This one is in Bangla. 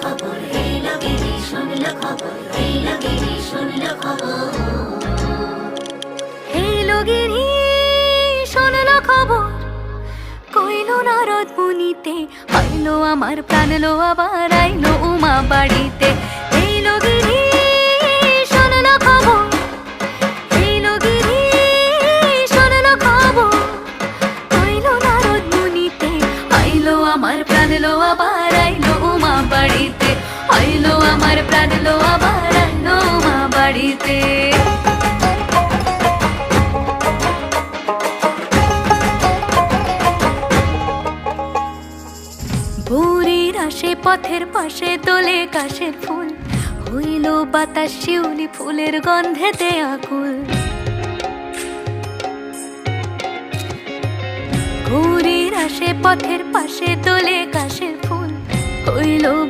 খবর, এই লগিনী শুনলো খবর, এই লগিনী শুনলো খবর। এই লগিনী শুনলো খবর, কইলো নারদ মুনিতে, আইলো আমার প্রাণ লো আবার আইলো উমা বাড়িতে। এই লগিনী শুনলো খবর, এই লগিনী শুনলো খবর, কইলো নারদ মুনিতে, আইলো আমার প্রাণ লো আবার আইলো উমা বাড়িতে, আইলো আমার প্রাণ লো আবার আইলো উমা বাড়িতে। ভোরের আসে পথের পাশে দোলে কাশের ফুল, হইল বাতাস শিউলি ফুলের গন্ধেতে আকুল। ভোরের আসে পথের পাশে দোলে কাশের ফুল, হইল